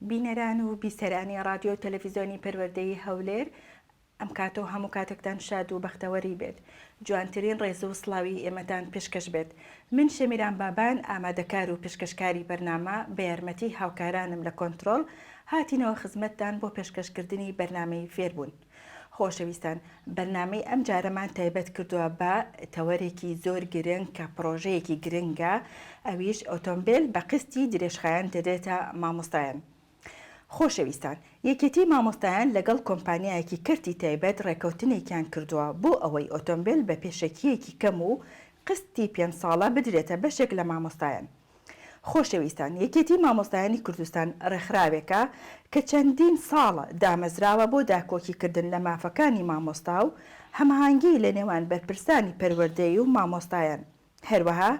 بینەران و بیسەرانی رادیۆ و تەلەڤیزیۆنی پەروەردەی هەولێر ئەم کاتەوە هەموو کاتێکتان شاد و بەختەوەری بێت. جوانترین ڕێز و سڵاوی ئێمەتان پێشکەش بێت. من شەمیران بابان ئامادەکار و پێشکەشکاری بەرنامە بە یارمەتی هاوکارانم لە کۆنتڕۆڵ هاتینەوە خزمەتتان بۆ پێشکەشکردنی بەرنامەی فێربوون. خۆشەویستان، بەرنامەی ئەم جارەمان تایبەت کردووە بە تەوەرێکی زۆر گرنگ کە پرۆژەیەکی گرنگە، ئەویش ئۆتۆمبیل بە قستی درێژخایەن دەدێتە مامۆستایان. خۆشەویستان، یەکێتی مامۆستایان لەگەڵ کۆمپانیایەکی کەرتی تایبەت ڕێکەوتنێکیان کردووە بۆ ئەوەی ئۆتۆمبیل بە پێشەکیەکی کەم و قستی 5 ساڵە بدرێتە بەشێک لە مامۆستایان. خۆشەویستان، یەکێتی مامۆستایانی کوردستان ڕێکخراوێکە کە چەندین ساڵە دامەزراوە بۆ داکۆکیکردن لە مافەکانی مامۆستا و هەماهەنگی لە نێوان بەرپرسانی پەروەردەیی و مامۆستایان. هەروەها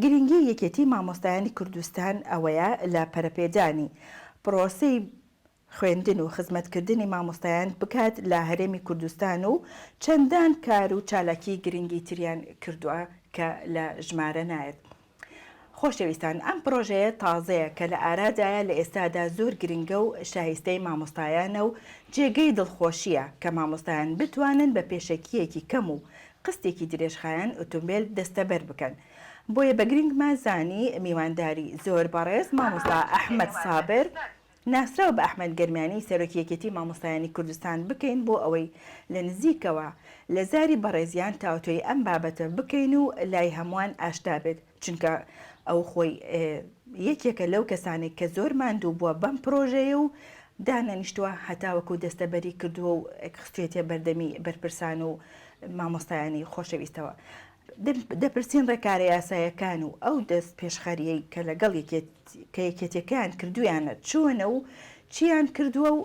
گرنگی یەکێتی مامۆستایانی کوردستان ئەوەیە لە پەرەپێدانی پرۆسەی خوێندن و خزمەتکردنی مامۆستایان بکات لە هەرێمی کوردستان و چەندان کار و چالاکی گرنگی تریان کردووە کە لە ژمارە نایێت. خۆشەویستان، ئەم پرۆژەیە تازەیە کە لە ئارادایە لە ئێستادا زۆر گرنگە و شایستەی مامۆستایانە و جێگەی دڵخۆشیە کە مامۆستایان بتوانن بە پێشەکیەکی کەم و قستێکی درێژخایەن ئۆتۆمبیل دەستەبەر بکەن. بۆیە بە گرنگمان زانی میوانداری زۆر بەڕێز مامۆستا ئەحمەد سابر ناسراو بە ئەحمەد گەرمیانی سەرۆکی یەکێتی مامۆستایانی کوردستان بکەین بۆ ئەوەی لە نزیکەوە لە زاری بەڕێزیان تاوتۆی ئەم بابەتە بکەین و لای هەمووان ئاشتا بێت، چونکە ئەو خۆی یەکێکە لەو کەسانێک کە زۆر ماندوو بووە بەم پرۆژەیە و دانەنیشتووە هەتاوەکو دەستەبەری کردووە و خستێتە بەردەمی بەرپرسان و مامۆستایانی خۆشەویستەوە. دەپرسین ڕێکارە یاسایەکان و ئەو دەست پێشخەریەی کە لەگەڵ یەکێتیەکان کردویانە چۆنە و چیان کردووە و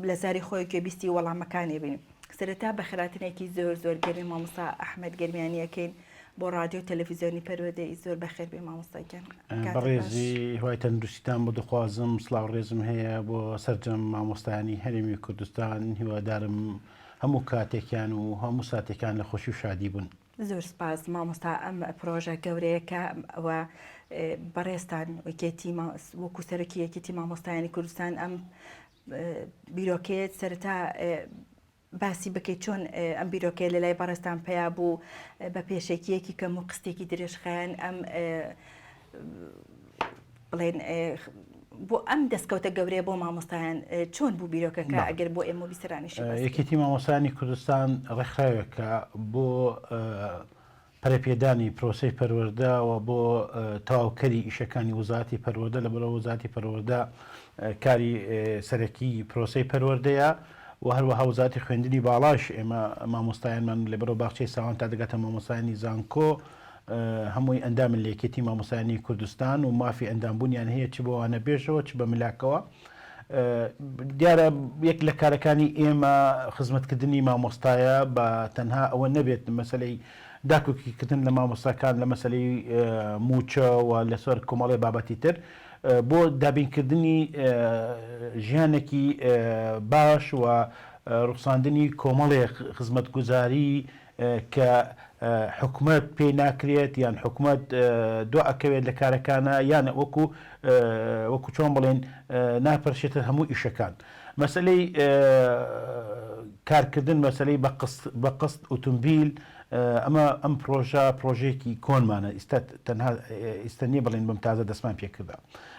لە زاری خۆی گوێبیستی وەڵامەکانی بینیم. سەرەتا بە خێراتنێکی زۆر زۆر گەرمی مامۆستا ئەحمەد گەرمیانیەکەین بۆ رادیۆ تەلەڤیزیۆنی پەروەردەی زۆر بەخێر بێ مامۆستاکەن. بەڕێزی هوای تەندروستیتان بۆ دەخوازم، سڵاو ڕێزم هەیە بۆ سەرجەم مامۆستایانی هەرێمی کوردستان. هیوادارم هەموو کاتێکیان و هەموو ساتێکان لە خۆشی و شادی بوون. زۆر سپاس مامۆستا. ئەم پرۆژە گەورەیەکە ئەوە بەڕێستان وەکو سەرۆکی یەکێتی مامۆستایانی کوردستان ئەم بیرۆکەیەت سەرەتا باسی بکەیت چۆن ئەم بیرۆکەیە لە لای بەڕێستان پیا بوو بە پێشێکیەکی کەم و قستێکی درێژخایەن ئەم بڵێن بۆ ئەم دەستکەوتە گەورەیە بۆ مامۆستایان چۆن بوو بیرۆکەکە ئەگەر بۆ ئێمە بیسەرانیش. یەکێتی مامۆستایانی کوردستان ڕێکخراوێکە بۆ پەرەپێدانی پرۆسەی پەروەردەوە بۆ تەواوکەری ئیشەکانی وزارەتی پەروەردە لە بەرەو وزارەتی پەروەردە کاری سەرەکی پرۆسەی پەروەردەیە و هەروەها وزارەتی خوێندنی باڵاش ئێمە مامۆستایانمان لە بەرەو باخچەی ساوان تا دەگاتە مامۆستایانی زانکۆ هەمووی ئەندامن لە یەکێتی مامۆستایانی کوردستان و مافی ئەندامبوونیان هەیە چ بۆوانە بێژەوە چ بە ملاکەوە. دیارە یەک لە کارەکانی ئێمە خزمەتکردنی مامۆستایە بە تەنها ئەوە نەبێت مەسەلەی داکۆکیکردن لە مامۆستاکان لە مەسەلەی موچە و لەسەر کۆمەڵی بابەتی تر بۆ دابینکردنی ژیانێکی باش و ڕوخساندنی کۆمەڵێک خزمەتگوزاری کە حکوومەت پێی ناکرێت یان حکوومەت دو ئەکەوێت لە کارەکانە یان وەکو چۆن بڵێن ناپەرشێتە هەموو ئیشەکان. مەسەلەی کارکردن مەسەلەی بە قست ئۆتۆمبیل ئەم پرۆژەیەکی کۆنمانە تەنها ئێستا نییە بڵێن بەم تازە دەستمان پێکردا.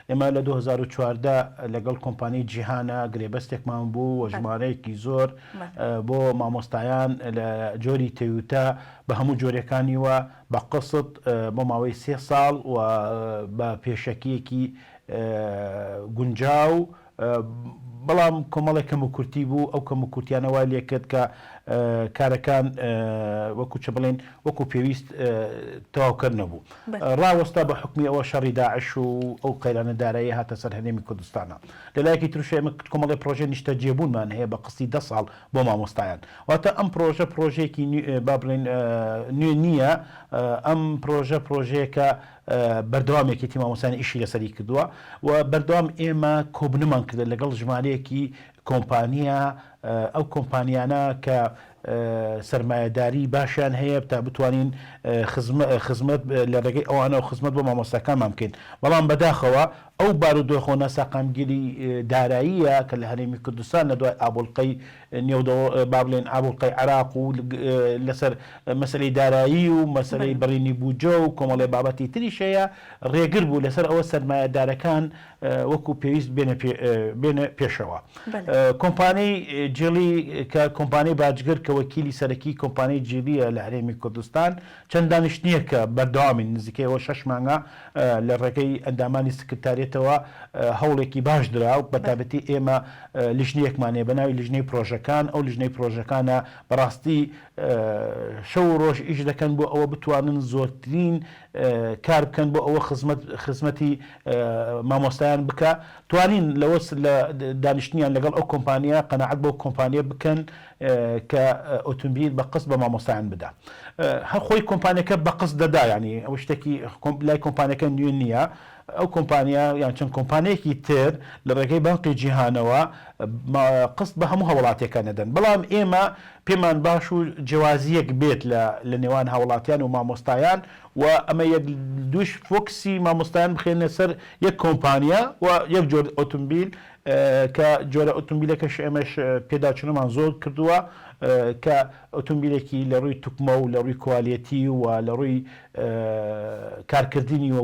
ئێمە لە 2014 لەگەڵ کۆمپانیای جیهانە گرێبەستێکمان بوو و ژمارەیەکی زۆر بۆ مامۆستایان لە جۆری تەیوتە بە هەموو جۆرەکانیوە بە قسط بۆ ماوەی 3 ساڵ و بە پێشەکیەکی گونجاو بەڵام کۆمەڵێک کەم و کورتی بوو. ئەو کەم و کورتیانەوە لێکرد کە کارەکان وەکو چ بڵێن وەکو پێویست تەواوکەر نەبوو. ڕاوەستا بە حکمی ئەوە شەڕی داعش و ئەو قەیرانەدارایی هاتە سەر هەرێمی کوردستانە. لەلایەکی ترش ئێمە کۆمەڵی پرۆژە نیشتە جێبوونمان هەیە بە قستی 10 ساڵ بۆ مامۆستایان. واتە ئەم پرۆژەیەکی با بڵێن نوێ نییە. ئەم پرۆژەیەکە بەردەوامێکێتی مامۆستایانی ئیشی لەسەری کردووە و بەردەوام ئێمە کۆبنمان کردە لەگەڵ ژمارەیەکی کۆمپانیە. ئەو کۆمپانیانە کە سەرمایهداری باشیان هەیە تا بتوانین خزمەت لە ڕێگەی ئەوانە و خزمەت بۆ مامۆستاکانمان بکەین. بەڵام بەداخەوە ئەو بارودۆخۆنە ساقامگیری داراییە کە لە هەرێمی کوردستان لە دوای ئابوڵقەی با بڵێن ئابوڵقەی عێراق و لەسەر مەسلەی دارایی و مەسلەی بڕینی بوجە و کۆمەڵێ بابەتی تریش هەیە ڕێگر بوو لەسەر ئەوە سەرمایەدارەکان وەکو پێویست بێنە پێشەوە. کۆمپانیای جێلی کە کۆمپانیای باجگر کە وەکیلی سەرەکی کۆمپانیای جێلیە لە هەرێمی کوردستان چەند دانیشتنیە کە بەردەوامی نزیکەیەوە 6 مانگە لە ڕێگەی ئەندامانی سکرتارێتەوە هەوڵێکی باش درا و بەتابەتی ئێمە لیژنەیەکمانێ بە ناوی لیژنەی پرۆژەکان ئەو لیژنەی پرۆژەکانە بەڕاستی شەو ڕۆژ ئیش دەکەن بۆ ئەوە بتوانن زۆرترین کار بکەن بۆ ئەوە خزمەتی مامۆستایان بکە توانین لەوە لە دانیشتنیان لەگەڵ ئەو کۆمپانیا قەناعەت بۆ کۆمپانیا بکەن کە ئۆتۆمبیل بە قسط بە مامۆستایان بدا. هەر خۆی کۆمپانیەکە بە قسط دەدا ینی ئەو شتێکی لای کۆمپانیەکە نوێن نییە. ئەو کۆمپانیا یان چەند کۆمپانیەکی تر لە ڕێگەی بانقی جیهانەوە قسط بە هەموو هەوڵاتیەکان دەدەن بەڵام ئێمە پێمان باش و جیاوازیەک بێت لە نێوان هاوڵاتیان و مامۆستایان و ئەمە یەک دووش فۆکسی مامۆستایان بخێنە سەر یەک کۆمپانیا و یەک جۆر ئۆتۆمبیل کە جۆرە ئۆتۆمبیلەکەش ئێمەش پێداچونەمان زۆر کردووە کە ئۆتۆمبیلێکی لە ڕووی توکمە و لە ڕووی کوالیەتی و لە ڕووی کارکردنی و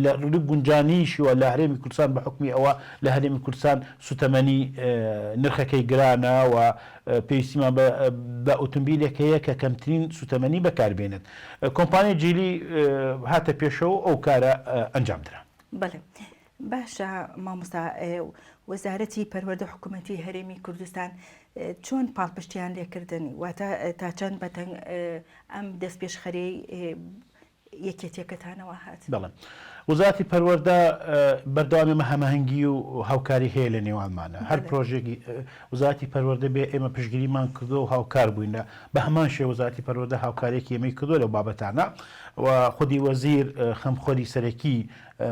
لە ڕووی گونجانیشی و لە هەرێمی کوردستان بە حکمی ئەوە لە هەرێمی کوردستان سوتەمەنی نرخەکەی گرانە و پێویستیمان بە ئۆتۆمبیلێک هەیە کە کەمترین سوتەمەنی بەکاربێنێت. کۆمپانیای جێلی هاتە پێشەوە ئەو کارە ئەنجام درا. بەڵێ باشە مامۆستا وەزارەتی پەروەردە حکوومەتی هەرێمی کوردستان چۆن پاڵپشتیان لێکردن واتە تا چەند بەتەنگ ئەم دەست پێشخەرەی یەکێتیەکەتانەوە هات؟ بەڵێ وەزارەتی پەروەردە بەردەوامی هەماهەنگی و هاوکاری هەیە لە نێوانمانە هەر پرۆژێکی وەزارەتی پەروەردە بێ ئێمە پشتگیریمان کردو و هاوکار بووینە بە هەمان شێوە وەزارەتی پەروەردە هاوکارێکی ئێمەی کردو لەو بابەتانە و خودی وەزیر خەمخۆری سەرەکی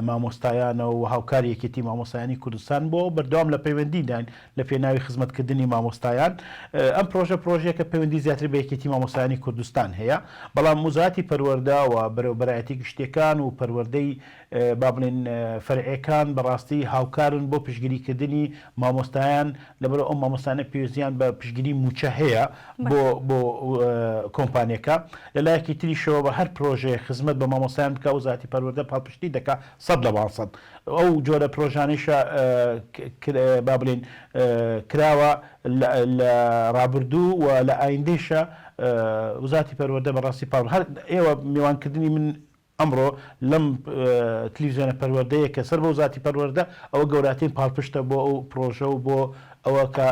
مامۆستایانە و هاوکاری یەکێتی مامۆستایانی کوردستان بۆ بەردەوام لە پەیوەندیدان لە پێناوی خزمەتکردنی مامۆستایان. ئەم پرۆژەیەکە پەیوەندی زیاتر بە یەکێتی مامۆستایانی کوردستان هەیە بەڵام وەزارەتی پەروەردە و بەرەوبەرایەتی گشتیەکان و پەروەردەی با بڵێن فەرعیەکان بەڕاستی هاوکارن بۆ پشتگیریکردنی مامۆستایان لەبەرەوە ئەو مامۆستانە پێویستیان بە پشتگیری موچە هەیە بۆ کۆمپانیەکە. لەلایەکی تریشەوە بە هەر پرۆژەیە خزمەت بە مامۆستایان بکە وەزارەتی پەروەردە پاڵپشتی دەکات 100%. ئەو جۆرە پرۆژانیشە با بڵێن کراوە لە ڕابردوو و لە ئایندەیشە وەزارەتی پەروەردە بەڕاستی هەر ئێوە میوانکردنی من ئەمڕۆ لەم تلویزیۆنە پەروەردەیە کە سەر بە وەزارەتی پەروەردە ئەوە گەورەترین پاڵپشتە بۆ ئەو پرۆژە و بۆ ئەوە کە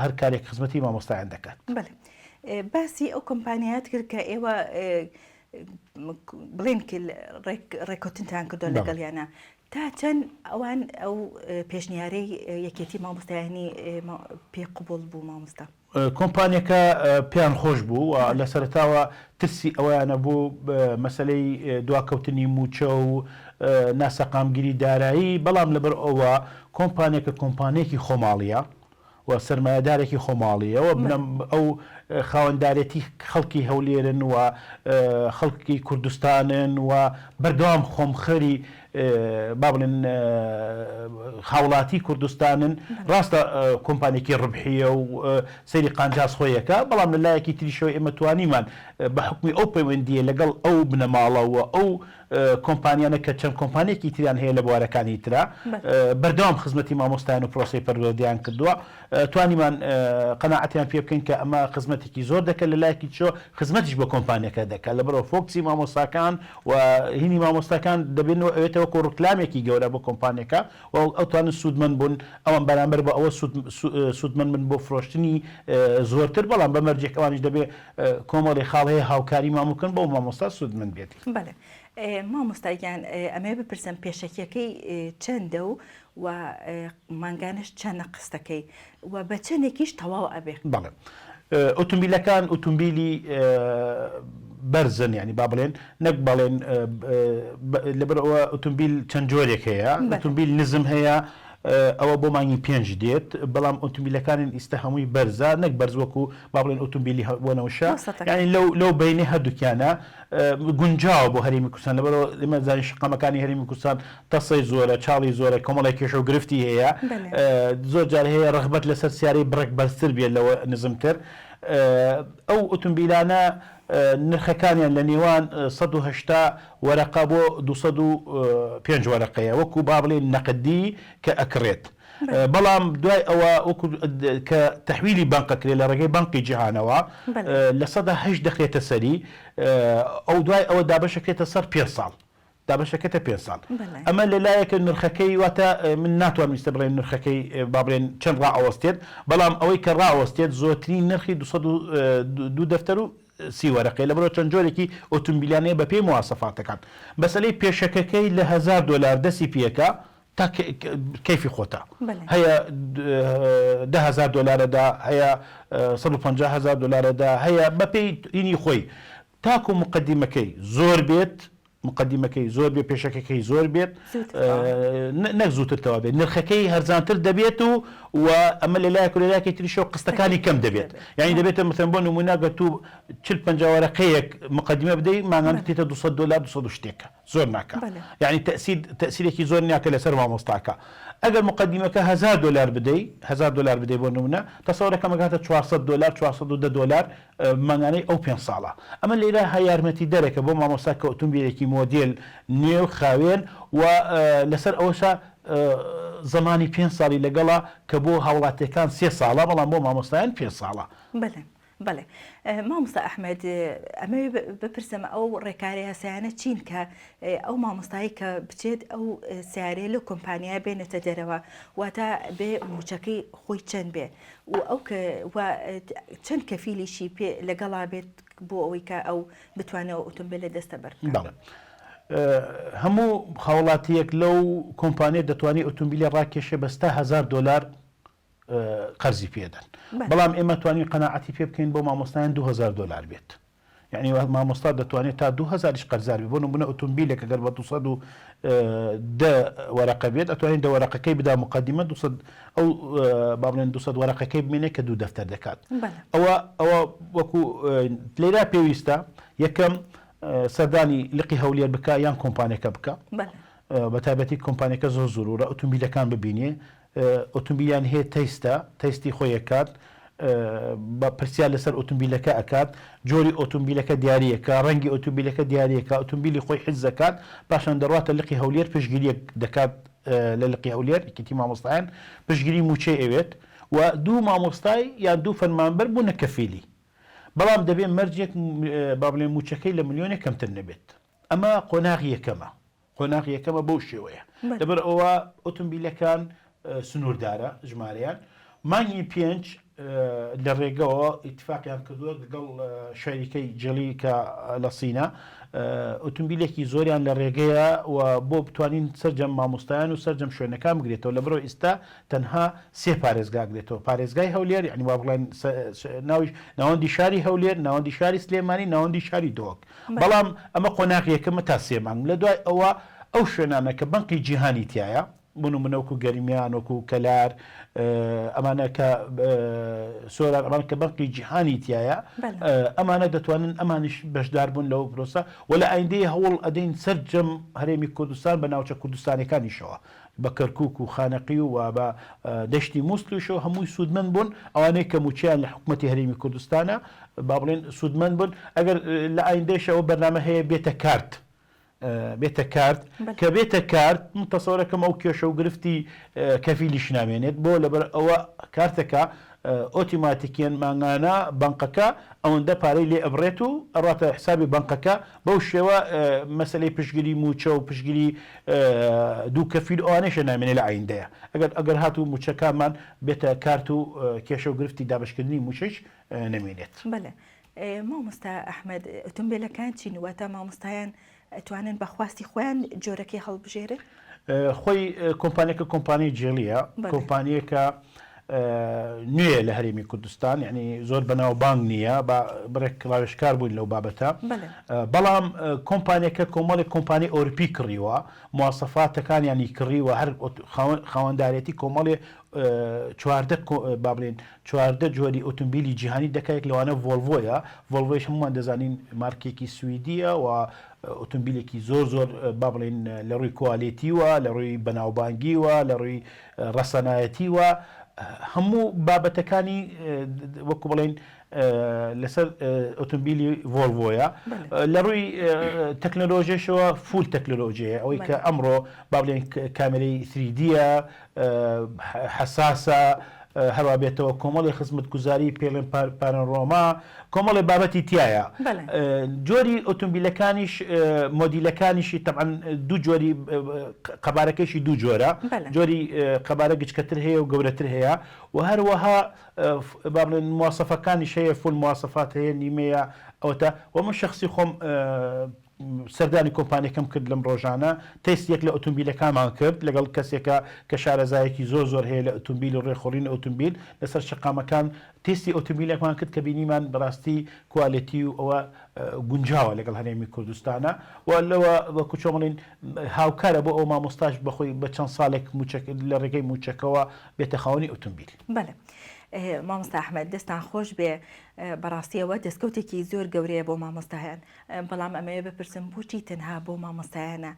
هەر کارێک خزمەتی مامۆستایان دەکات. بەڵێ باسی ئەو کۆمپانیات کرد کە ئێوە بڵێن ڕێکوتنتان کردو لەگەڵیانە تا چەند ئەوان ئەو پێشنیارەی یەکێتی مامۆستایانی پێ قبول بوو مامۆستا؟ کۆمپانیەکە پێیان خۆش بوو و لە سەرتاوە ترسی ئەویانە بوو مەسلەی دواکەوتنی موچە و ناسەقامگیری دارایی بەڵام لەبەر ئەوە کۆمپانیەکە کۆمپانیەکی خۆماڵیە و سەرمایەدارێکی خۆماڵیەوە ئەو خاوەنددارێتی خەڵکی هەولێرن و خەڵکی کوردستانن و بەردەوام خۆمخەری با بڵێن هاوڵاتی کوردستانن ڕاستە کۆمپانیەکی ڕبحیە و سەیری قانجاز خۆیەکە بەڵام لەلایەکی تریشەوە ئێمە توانیمان بە حکمی ئەو پەیوەندیە لەگەڵ ئەو بنەماڵەوە ئەو کۆمپانیانە کە چەند کۆمپانیەکی تریان هەیە لە بوارەکانی ترا بەردەوام خزمەتی مامۆستایان و پرۆسی پەروەردەیان کردووە توانیمان قەناعەتیان پێ بکەین کە ئەمە خزمەتێکی زۆر دەکەن لەلایەکی چۆ خزمەتیش بە کۆمپانیەکە دەکات لەبەرەوە فۆکسی مامۆستاکان و هینی مامۆستاکان دەبێنەوە ئەوێتەوە کۆ ڕکلامێکی گەورە بۆ کۆمپانیەکە و ئەو توانن سوودمەند بوون ئەوان بەرامبەر بە ئەوە سوودمەند من بۆ فرۆشتنی زۆرتر بەڵام بە مەرجێک ئەوانیش دەبێ کۆمەڵی خاڵ هەیە هاوکاری مامۆکن بۆ مامۆستا سوودمەند بێت. بەڵێ مامۆستایان ئەمێ بپرسم پێشەکیەکەی چەندە و مانگانش چەند نەقستەکەی و بە چەندێکیش تەواو ئەبێ؟ بەڵێ ئۆتۆمبیلەکان ئۆتۆمبیلی بەرزن ینی با بڵێن نەک بەڵێن لەبەرەوە ئۆتۆمبیل چەند جۆرێک هەیە ئۆتۆمبیل نزم هەیە ئەوە بۆ مانگی 5 دێت بەڵام ئۆتۆمبیلەکانی ئیستا هەمووی بەرزە نەک بەرز وەکو با بڵێن ئۆتۆمبیلی بۆنەوەشە یعنی لەو بینێ هەردووکیانە گونجاوە بۆ هەرێمی کوردستان لەبەرەوە ئێمە زانین شقامەکانی هەرێمی کوردستان تەسەی زۆرە چاڵی زۆرە کۆمەڵی کێشە و گرفتی هەیە زۆر جار هەیە ڕغبەت لەسەر سیارەی بڕێک بەرزتر بێت لەوە نزمتر ئەو ئۆتۆمبیلانە نرخەکانیان لە نێوان 180 وەرەقە بۆ 205 وەرەقەیە وەکو با بڵێن نەقدی کە ئەکرێت بەڵام دوای ئەوە وەکو کە تەحویلی بانقەکرێت لە ڕێگەی بانقی جیهانەوە لە 108 دەخرێتە سەری ئەو دوای ئەوە دابەشەکرێتە سەر 5 ساڵ دابەشەکەتە 5 ساڵ ئەمە لەلایەکە نرخەکەی واتە من ناتوانم ویستە بڵێن نرخەکەی با بڵێن چەند ڕائەوەستێت بەڵام ئەوەی کە ڕائەوەستێت زۆرترین نرخی 202 دەفتەر و 30 وەرەقەی لەبەرەوە چەند جۆرێکی ئۆتۆمبیلانەیە بە پێی مواسەفاتەکان بەسەلەی پێشەکەکەی لە $1000 دەسی پێکە تا کەیفی خۆتە هەیە $10,000 دا هەیە $150,000 دا هەیە بە پێی ئینی خۆی تاکو مقدمەکەی زۆر بێت مقدمەکەی زۆر بێ پێشەکەی زۆر بێت نەک زووترتەوە بێت نرخەکەی هەرزانتر دەبێت و ئەمە لەلایەکی تریشە و قستەکانی کەم دەبێت یعنی دەبێتە مثلا بۆ نمونەگە تو 40-50 وەرەقەیەک مقدمە بدەیت ماگان بێتە $200 200 شتێکە زۆر ناکە یعنی تەسیرێکی زۆر ناکە لەسەر مامۆستاکە ئەگەر مقدمەکە $1000 بدەیت $1000 بدەیت بۆ نمونە تەسەوەرەکە مەگاتە $400 $410 مانگانەی ئەو 5 ساڵە ئەمە لێرە هە یارمەتی دەرەکە بۆ مامۆستاکە ئۆتۆمبیلێکی مۆدێل نێو خاوێن و لەسەر ئەوەشە زمانی 5 ساڵی لەگەڵا کە بۆ هاوڵاتیەکان 3 ساڵە بەڵام بۆ مامۆستایان 5 ساڵە بەڵێ مامۆستا ئەحمەد ئەمە بپرسم ئەو ڕێکاری هەسایانە چین کە ئەو مامۆستایی کە بچێت ئەو سیارێ لە کۆمپانیا بێنێتە دەرەوە واتە بێ موچەکەی خۆی چەند بێ و ئەو چەند کەفیلیشی پێ لەگەڵا بێت بۆ ئەوەی کە ئەو بتوانێت ئۆتۆمبیلە دەستە بەرکە هەموو هاوڵاتیەک لەو کۆمپانیە دەتوانێت ئۆتۆمبیلی ڕاکێشێ بەستا $1000 قەرزی پێدەن بەڵام ئێمە توانین قەناعەتی پێ بکەین بۆ مامۆستایان $2000 بێت یعنی مامۆستا دەتوانێت تا 2000 قەرزار بێت بۆ نمونە ئۆتۆمبیلێک ئەگەر بە 210 وەرەقە بێت ئەتوانین 2 وەرەقەکەی بدا مقدمە 200 ئەو با بڵێن 200 وەرەقەکەی بمێنێت کە 2 دەفتەر دەکات ئەوە وەکو لێرا پێویستە یەکەم سەردانی لقی هەولێر بکە یان کۆمپانیەکە بکە بە تایبەتی کۆمپانیەکە زۆر زۆرورە ئۆتۆمبیلەکان ببینێ ئۆتۆمبیلیان هەیە تەیستی خۆیەکات بە پرسیار لەسەر ئۆتۆمبیلەکە ئەکات جۆری ئۆتۆمبیلەکە دیارەکە ڕەنگی ئۆتۆمبیلەکە دیارەکە ئۆتۆمبیلی خۆی حیز دەکات پاشان دەڕاتە لقی هەولێر پشگیریەک دەکات لە لقی هەولێر یەکێتی مامۆستایان پشگیری موچەی ئەوێت و 2 مامۆستای یان 2 فەرمانبەر بوونە کەفیلی بەڵام دەبێت مەرجێک با بڵێن موچەکەی لە ملیۆنێک کەمتر نەبێت ئەمە قۆناغی یەکەمە بەو شێوەیە لەبەر ئەوە ئۆتۆمبیلەکان سنووردارە ژمارەیان مانگی 5 لە ڕێگەوە ئیتفاقیان کردووە لەگەڵ شەریکەی جڵی کە لە سینە ئۆتۆمبیلێکی زۆریان لە ڕێگەیە و بۆ بتوانین سەرجەم مامۆستایان و سەرجەم شوێنەکان بگرێتەوە لە بڕۆ ئێستا تەنها 3 پارێزگا گرێتەوە پارێزگای هەولێر یعنی وا بڵێن ناوەندی شاری هەولێر ناوەندی شاری سلێمانی ناوەندی شاری دۆک بەڵام ئەمە قۆناغیەکەمە تا 3 مانگ لە دوای ئەوە ئەو شوێنانە کە بەنقی جیهانی تایە بۆ نمونە وەکو گەرمیان وەکو کەلار ئەمانە کە سۆران ئەمان کە بەنقی جیهانی تایە ئەمانە دەتوانن ئەمانش بەشدار بوون لەو پرۆسە و لە ئایندەی هەوڵ ئەدەین سەرجەم هەرێمی کوردستان بە ناوچە کوردستانەکانیشەوە بە کەرکووک و خانەقی و بە دەشتی مووسڵیشەوە هەمووی سوودمەند بوون ئەوانەی کە موچیان لە حکوومەتی هەرێمی کوردستانە با بڵێن سوودمەند بوون ئەگەر لە ئایندەیشەوە بەرنامە هەیە بێتە کارت کە بێتە کارت تەسەوەرەکەم ئەو کێشە و گرفتی کەفیلیش نامێنێت بۆ لەبەر ئەوە کارتەکە ئۆتۆماتیکیان مانگانە بانقەکە ئەوەندە پارەی لێ ئەبڕێت و ئەڕاتە حسابی بانقەکە بەو شێوە مەسلەی پشگیری موچە و پشگیری 2 کەفیل ئەوانەیشە نامێنێت لە ئایندەیە ئەگەر هاتوو موچەکانمان بێتە کارت و کێشە و گرفتی دابشکردنی موچەش نامێنێت. بەڵێ مامۆستا ئەحمەد ئۆتۆمبیلەکان چین واتە مامۆستایان ئەتوانن بەخواستی خۆیان جۆرەکەی هەڵبژێرن خۆی کۆمپانیەکە کۆمپانی جێلیە کۆمپانیەکە نوێ لە هەرێمی کوردستان یعنی زۆر بەناو بانگ نییە بڕێک ڕاوێژکار بووین لەو بابەتە بەڵام کۆمپانیەکە کۆمەڵی کۆمپانی ئۆروپی کڕیوە مواسەفاتەکانیانی کڕیوە هەر خاوەنددارێتی کۆمەڵێ چواردە جۆری ئۆتۆمبیلی جیهانی دەکایك لەوانە ڤۆلڤۆیە ڤۆلڤۆیش هەمومان دەزانین مارکێکی سویدیە و ئۆتۆمبیلێکی زۆر با بڵێن لە ڕووی کوالیتیوە لە ڕووی بەناوبانگیوە لە ڕووی ڕەسەنایەتیوە هەموو بابەتەکانی وەکو بڵێن لەسەر ئۆتۆمبیلی ڤۆلڤۆیە لە ڕووی تەکنۆلۆژیشەوە فول تەکنۆلۆژیە ئەوەی کە ئەمڕۆ با بڵێن کامێرەی 3دیە حەساسە هەروە بێتەوە کۆمەڵی خزمەتگوزاری پێڵێن پارەنڕۆما کۆمەڵی بابەتی تایە جۆری ئۆتۆمبیلەکانیش مۆدیلەکانیشی تەبعەن دوو جۆری قەبارەکەیشی دوو جۆرە جۆری قەبارە گچکەتر هەیە و گەورەتر هەیە و هەروەها با بڵێن مواسەفەکانیش هەیە فول مواسەفات هەیە نیمەیە ئەوەتە و من شخصی خۆم سەردانی کۆمپانیەکەم کرد لەم ڕۆژانە تەستێک لە ئۆتۆمبیلەکانمان کرد لەگەڵ کەسێکە کە شارەزایەکی زۆر هەیە لە ئۆتۆمبیل و ڕێخۆڕین ئۆتۆمبیل لەسەر شقامەکان تستی ئۆتۆمبیلێکمان کرد کە بینیمان بەڕاستی کوالیتی و ئەوە گونجاوە لەگەڵ هەرێمی کوردستانە و لەوە وەکو چۆمەڵین هاوکارە بۆ ئەو مامۆستاش بەخۆی بە چەند ساڵێک لە ڕێگەی موچەکەەوە بێتە خاوەنی ئۆتۆمبیل. مامۆستا ئەحمەد دەستان خۆش بێ بەڕاستیەوە دەستکەوتێکی زۆر گەورەیە بۆ مامۆستایان بەڵام ئەمەیە بپرسم بۆچی تەنها بۆ مامۆستایانە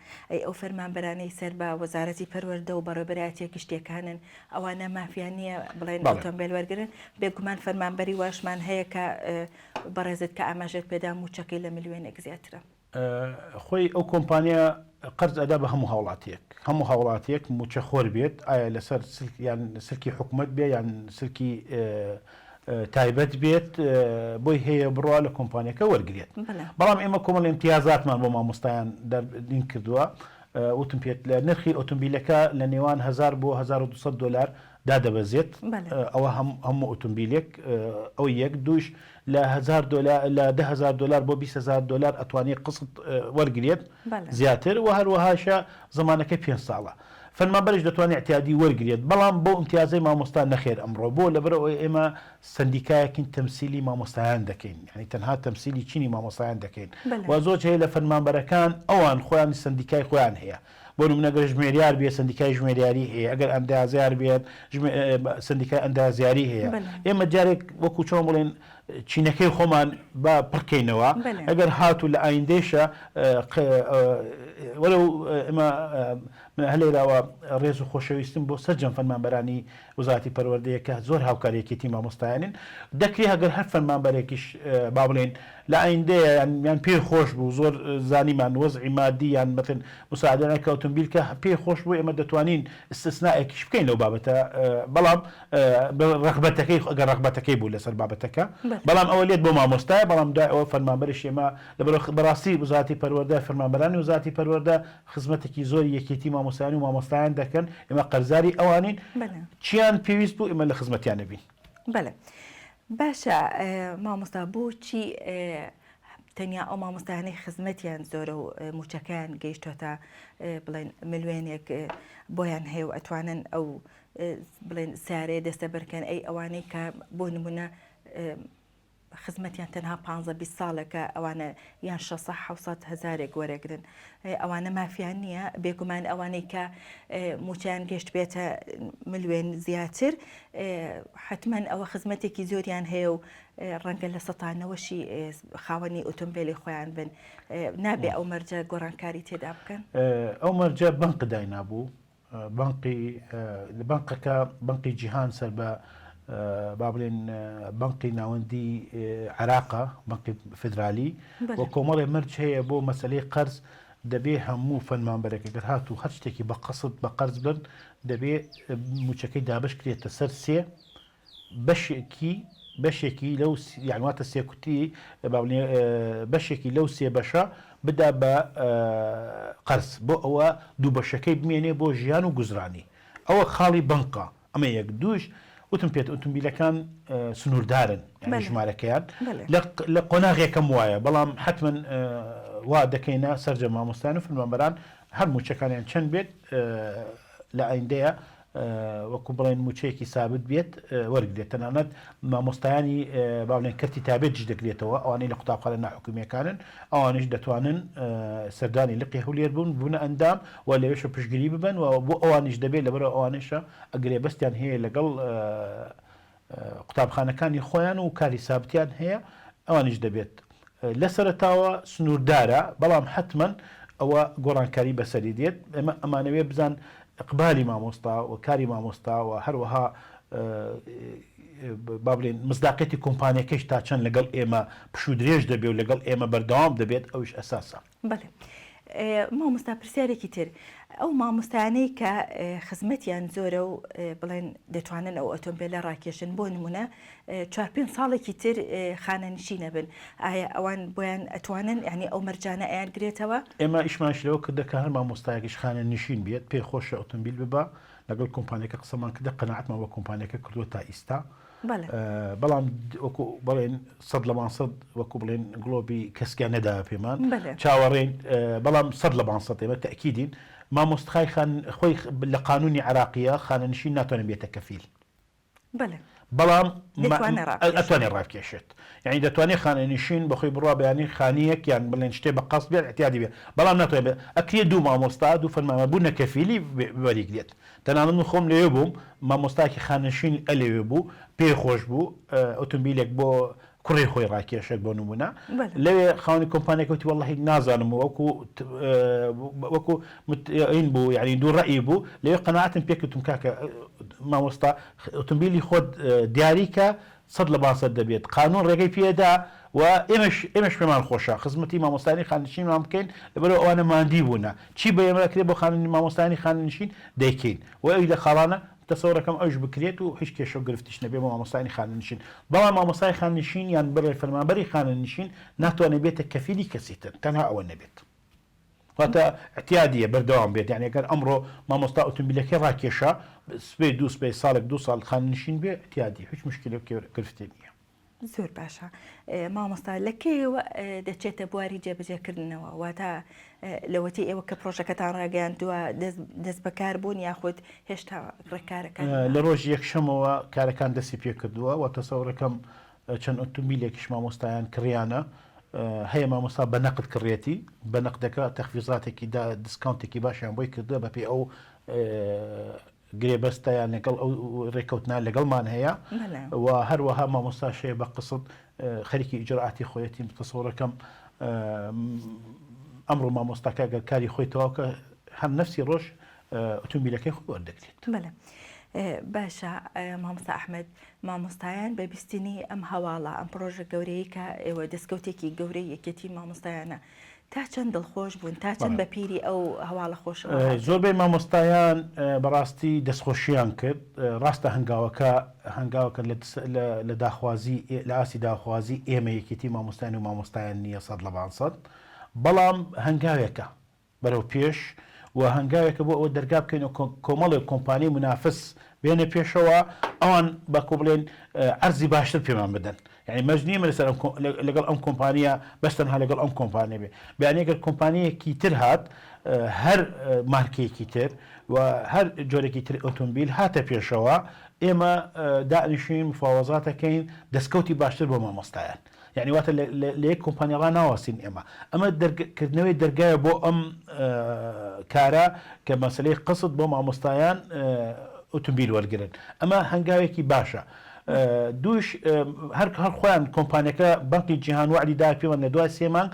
ئەو فەرمانبەرانەی سەر بە وەزارەتی پەروەردە و بەڕێوەبەرایەتیەکی شتێکانن ئەوانە مافیان نییە بڵێن ئۆتۆمبیل وەرگرن بێگومان فەرمانبەری واشمان هەیە کە بەڕێزت کە ئاماژێت پێدا موچەکەی لە ملیۆنێک زیاترە خۆی ئەو کۆمپانیا قەرز ئەدا بە هەموو هاوڵاتیەک موچە خۆر بێت ئایا لەسەر یان سلکی حکوومەت بێ یان سلکی تایبەت بێت بۆی هەیە بڕوا لە کۆمپانیەکە وەرگێت بەڵام ئێمە کۆمەڵ امتیازاتمان بۆ مامۆستایان دەردین کردووە وتم پێت لە نرخی ئۆتۆمبیلەکە لە نێوان 1000 بۆ 1200 دلار دادەبەزێت ئەوە هەموو ئۆتۆمبیلێک ئەو یەک دووش لە 10,000 دلار بۆ 20,000 دلار ئەتوانێت قسط وەرگێت زیاتر و هەروەهاشە زمانەکە 5 ساڵە فەرمانبەریش دەتوانێت احتیادی وەرگێت بەڵام بۆ امتیازەی مامۆستا نەخێر ئەمڕۆ بۆ لەبەرەوەی ئێمە سندیکایەکین تەمسیلی مامۆستایان دەکەین یعنی تەنها تەمسیلی چینی مامۆستایان دەکەین و زۆر هەیە لە فەرمانبەرەکان ئەوان خۆیان سندیکای خۆیان هەیە بۆ نمونەگەر ژمێریار بێت سندیکای ژمێریاری هەیە ئەگەر ئەندازیار بێت سندیکای ئەندازیاری هەیە ئێمە جارێک وەکو چۆن بڵێن چینەکەی خۆمان بە پڕکەینەوە ئەگەر هاتوو لە ئایندێشە وەرە ئێمە هەلێراوە ڕێز و خۆشەویستم بۆ سەرجەم فەرمانبەرانی وزارەتی پەروەردەیە کە زۆر هاوکاریەکێتی مامۆستایانن دەکرێت هەگەر هەر فەرمانبەرێکیش با بڵێن لە ئایندەیە یان پێی خۆش بوو زۆر زانیمان وەزعی مادی یان بەتن مساعدەکە ئۆتۆمبیل کە پێی خۆش بوو ئێمە دەتوانین استثنائێکیش بکەین لەو بابەتە بەڵام ڕغبەتەکەی ئەگەر ڕغبەتەکەی بوو لەسەر بابەتەکە بەڵام ئەوە لێت بۆ مامۆستای بەڵام دوای ئەوە فەرمانبەریش ئێمە بەڕاستی وزارەتی پەروەردە فەرمانبەرانی وزارەتی پەروەردە خزمەتێکی زۆر یەکێتی مامۆستایان و مامۆستایان دەکەن ئێمە قەرزاری ئەوانین چیان پێویست بوو ئێمە لە خزمەتیان نەبین. بەڵێ باشە مامۆستا بۆچی تەنیا ئەو مامۆستایانەی خزمەتیان زۆرە و موچەکەیان گەیشتۆتە بڵێن ملیۆنێک بۆیان هەیە و ئەتوانن ئەو بڵێن سارەیە دەستە بەرکەن ئەی ئەوانەی کە بۆ نمونە خزمەتیان تەنها 15-20 ساڵێکە ئەوانە یان 600 هەزارێک وەرەگرن ئەوانە مافیان نییە بێگومان ئەوانەی کە موچیان گەشت بێتە ملیۆن زیاتر حتمما ئەوە خزمەتێکی زۆریان هەیە و ڕەنگە لە سەتانەوەشی خاوەنی ئۆتۆمبیلی خۆیان بن نابێ ئەو مەرجە گۆڕانکاری تێدا بکەن ئەو مەرجە بەنق داینابوو بەنقەکە بەنقی جیهان سەر بە با بڵێن بەنقی ناوەندی عێراقە بەنقی فدرالی و کۆمەڵی مەرج هەیە بۆ مەسەلەی قەرز دەبێ هەموو فەرمانبەرێک ئەگەر هاتوو هەر شتێکی بە قەسد بە قەرز بن دەبێ موچەکەی دابش کرێتە سەر سێ بەشێکی لەو یعنواتە سێکوتی بەشێکی لەو سێ بەشە بدا بە قەرز بۆ ئەوە دوو بەشەکەی بمێنێ بۆ ژیان و گوزرانی ئەوە خاڵی بەنقە ئەمە یەک دووش وتم پێت ئۆتۆمبیلەکان سنووردارن ژمارەکەیان لە قۆناغێکەکەم وایە بەڵام حتمما وا دەکەینە سەرجە مامۆستایان و فەرمانبەران هەر موچەکانیان چەند بێت لە ئایندەیە وەکو بڵێن موچەیەکی سابت بێت وەرگێت تەنانەت مامۆستایانی باڵێن کەرتی تابێت جش دەکرێتەوە ئەوانەی لە قوتابخانە ناحکومیەکانن ئەوانش دەتوانن سەردانی لقی هەولێر بوون بوونە ئەندام و لەوێشە پشتگیری ببن و بۆ ئەوانش دەبێت لەبەر ئەوانشە ئەگرێ بەستیان هەیە لەگەڵ قوتابخانەکانی خۆیان و کاری سابتیان هەیە ئەوانش دەبێت لە سەرەتاوە سنووردارە بەڵام حتمما ئەوە گۆڕانکاری بەسەری دێت ئەمە ئەمانەوێ بزان اقبالی مامۆستا و کاری مامۆستا و هەروەها با بڵێن مصداقیەتی کۆمپانیەکەش تا چەند لەگەڵ ئێمە پشو درێژ دەبێت و لەگەڵ ئێمە بەردەوام دەبێت ئەوش ئەساسە. بەڵێ مامۆستا پرسیارێکی تر ئەو مامۆستانەی کە خزمەتیان زۆرە و بڵێن دەتوانن ئەو ئۆتۆمبیلە ڕاکێشن بۆ نمونە 4-5 ساڵێکی تر خانەنشینە بن ئایا ئەوان بۆیان ئەتوانن یعنی ئەو مەرجانە ئەیانگرێتەوە؟ ئێمە ئیشمانش لەوە کردە کە هەر مامۆستایەکیش خانە نشین بێت پێی خۆشە ئۆتۆمبیل ببە لەگەڵ کۆمپانیەکە قسەمان کردە قەناعەتمان بە کۆمپانیەکە کردووە تا ئیستا بەڵام وەکو بڵێن 100% وەکو بڵێن گلۆبی کەسکیان نەداوە پێمان چاوەڕێن بەڵام 100% ئێمە تەکیدین مامۆستای خۆی لە قانونی عراقیە خانەنشین ناتوانێت بێتە کەفیل بەڵام ئەتوانێت ڕاکێشێت یعنی دەتوانێت خانەنشین بەخۆی بڕوا بەیانی خانیەک یان بڵێن شتێ بە قەست بێت احتیاجی بێت بەڵام ناتوانێت ئەکرێ دوو مامۆستا دوو فەرمانبەر بوو نەکەفیلی وەریگرێت تەنانەت من خۆم لەوێ بووم مامۆستاکی خانەنشین ئەلێوێ بوو پێی خۆش بوو ئۆتۆمبیلێک بۆ کوڕی خۆی ڕاکێشێت بۆ نمونە لەوێ خاوەنی کۆمپانیەکەوتی وەڵڵاهی نازانم وەکو این بوو یعنی دوو ڕەئی بوو لەوێ قەناعەتم پێکردم کاکە مامۆستا ئۆتۆمبیلی خۆت دیاریکە 100% دەبێت قانون ڕێگەی پێدا و ئێمەش پێمان خۆشە خزمەتی مامۆستانی خانەنشینمان بکەین لەبەرەوە ئەوانە ماندی بوونە چی بە ئێمە دەکرێت بۆ مامۆستانی خانەنشین دەیکەین و ئەوی لە خاڵانە تەسەوڕەکەم ئەوش بکرێت و هیچ کێشە و گرفتیش نەبێ بۆ مامۆستانی خانەنشین بەڵام مامۆستای خانەنشین یان بەڕێ فەرمانبەری خانەنشین ناتوانێت بێتە کەفیلی کەسی تر تەنها ئەوە نەبێت واتە احتیادیە بەردەوام بێت یعنی ئەگەر ئەمڕۆ مامۆستا ئۆتۆمبیلەکەی ڕاکێشە سبەی دوو سبەی ساڵێک 2 ساڵ خانەنشین بێ احتیادی هیچ مشکلێک گرفتێ نییە. زۆر باشە مامۆستا لەکەیەوە دەچێتە بواری جێبەجێکردنەوە واتە لەوەتی ئێوە کە پرۆژەکەتان ڕاگەیاندووە دەست بەکار بوون یاخود هێشتا ڕێکارەکان لە ڕۆژ یەکشەمەوە کارەکان دەستی پێ کردووە و تەسەوڕەکەم چەند ئۆتۆمبیلێکیش مامۆستایان کڕیانە هەیە مامۆستا بە نەقد کڕێتی بە نەقدەکە تەخفیزاتێکی دیسکاونتێکی باشیان بۆی کردووە بە پێی ئەو گرێبەستەیان لەگەڵ ئەو ڕێکەوتنان لەگەڵمان هەیە و هەروەها مامۆستاشەیە بە قسڵ خەریکی ئیجرعاتی خۆیەتی تەسەوڕەکەم ئەمڕۆ مامۆستاکە گەر کاری خۆی تەواوکە هەم نەفسی ڕۆژ ئۆتۆمبیلەکەی خۆی وەردەگرێت. باشە مامۆستا ئەحمەد مامۆستایان بە بیستنی ئەم هەواڵە ئەم پرۆژە گەورەی کە ئێوە دەستکەوتێکی گەورەی یەکێتی مامۆستایانە تا چەند دڵخۆش بوون تا چەند بە پیری ئەو هەواڵە خۆش زۆربەی مامۆستایان بەڕاستی دەستخۆشییان کرد ڕاستە هەنگاوەکە لە داخوازی لە ئاسی داخوازی ئێمە یەکێتی مامۆستایان و مامۆستایان نییە 100% بەڵام هەنگاوێکە بەرەو پێش و هەنگاوێکە بۆ ئەوە دەرگا بکەین و کۆمەڵی کۆمپانی منافس بێنە پێشەوە ئەوان بەکو بڵێن عەرزی باشتر پێمان بدەن یعنی مەجنیمە لەسەر لەگەڵ ئەم کۆمپانیە بەستەنها لەگەڵ ئەم کۆمپانیە بێ بەیانەگەر کۆمپانیەکی تر هات هەر مارکەیەکی تر و هەر جۆرێکی تر ئۆتۆمبیل هاتە پێشەوە ئێمە دانیشتین مفاوەزاتەکەین دەستکەوتی باشتر بۆ مامۆستایان یعنی واتە لە یەک کۆمپانیاڵا ناوەستین ئەمە کردنەوەی دەرگایە بۆ ئەم کارە کە مەسەلەی قست بۆ مامۆستایان ئۆتۆمبیل وەرگرن ئەمە هەنگاوێکی باشە. دووش هەر خۆیان کۆمپانیەکە بانکی جیهان وعدی دا پێوە لە دوای 3 مانگ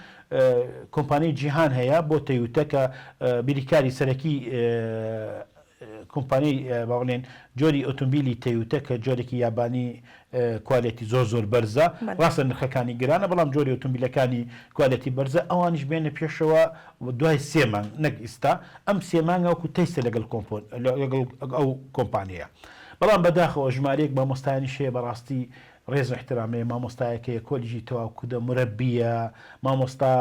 کۆمپانیای جیهان هەیە بۆ تەیوتە کە بریکاری سەرەکی کۆمپانیای باڵێن جۆری ئۆتۆمبیلی تەیوتە کە جۆرێکی یابانی کوالێتی زۆر بەرزە ڕاستە نرخەکانی گرانە بەڵام جۆری ئۆتۆمبیلەکانی کوالێتی بەرزە ئەوانیش بێنە پێشەوە دوای 3 مانگ نەک ئێستا ئەم 3 مانگە وەکو تەیستە لەگەڵ ئەو کۆمپانیە بەڵام بەداخەوە ژمارەیەک مامۆستایانی شەیە بەڕاستی ڕێز و احترامەیە مامۆستایەکەیە کۆلیژی تەواو کودە مرەبیە مامۆستا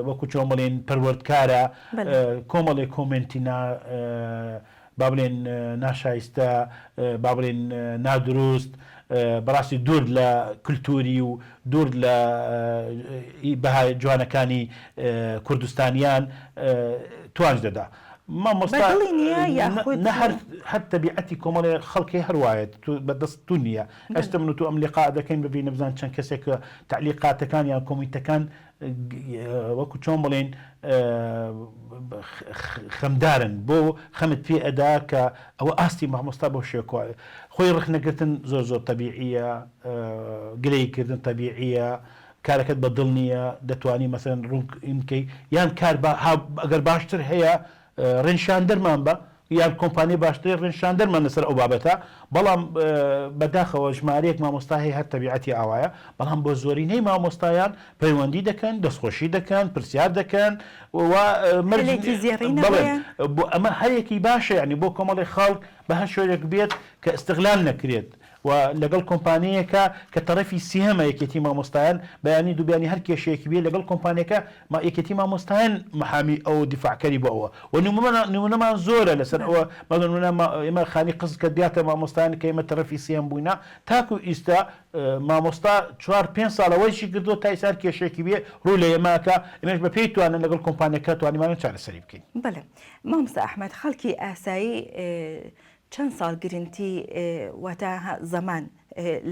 وەکو چۆن بڵێن پەروەردکارە کۆمەڵێ کۆمنتی با بڵێن ناشایستە با بڵێن نادروست بەڕاستی دوور لە کللتوری و دوور لە بەهای جوانەکانی کوردستانیان توانج دەدا مامۆستا بەدڵی نییە یاخود نەهر هەر تەبیعەتی کۆمەڵی خەڵکی هەروایە بەدەست نییە ئەستا من و تو ئەم لقا دەکەین ببین نەبزان چەند کەسێک تعلیقاتەکان یان کۆمیتەکان وەکو چۆن بڵێن خەمدارن بۆ خەمت پێ ئەدا کە ئەوە ئاستی مامۆستا بۆ شێکوە خۆی ڕخنەگرتن زۆر زۆر تەبیعیە گرەیکردن تەبیعیە کارەکەت بەدڵ نییە دەتوانی مەسەن ڕوونک ئیمکەی یان کار ئەگەر باشتر هەیە ڕێنشان دەرمان بە یان کۆمپانی باشتر ڕێنشان دەرمان لەسەر ئەو بابەتە بەڵام بەداخەوە ژمارەیەک مامۆستا هەیە هەر تەبیعەتی ئاوایە بەڵام بۆ زۆرینەی مامۆستایان پەیوەندی دەکەن دەستخۆشی دەکەن پرسیار دەکەن بۆ ئەمە هەرێکی باشە ینی بۆ کۆمەڵی خەڵک بە هەر شوێنێک بێت کە ئستغلال نەکرێت و لەگەڵ کۆمپانیەکە کە تەرەفی سیهەمە یەکێتی مامۆستایان بەیانی دووبیانی هەر کێشەیەکی بێت لەگەڵ کۆمپانیەکە یەکێتی مامۆستایان محامی ئەو دیفاعکەری بۆ ئەوە و نمونەمان زۆرە لەسەر ئەوە ئێمە خانی قز کە دیاتە مامۆستایان کە ئێمە تەرەفی سیهەم بووینە تاکو ئیستا مامۆستا 4-5 ساڵەوەیشی کردو تا ئیسار کێشێکی بێ ڕوو لە ئێماکە ئێمەش بە پێی توانن لەگەڵ کۆمپانیەکە توانیمانە چارەسەری بکەین. بەڵێ مامۆستا ئەحمەد خەڵکی ئاسایی چەند ساڵ گرنگی واتە زەمان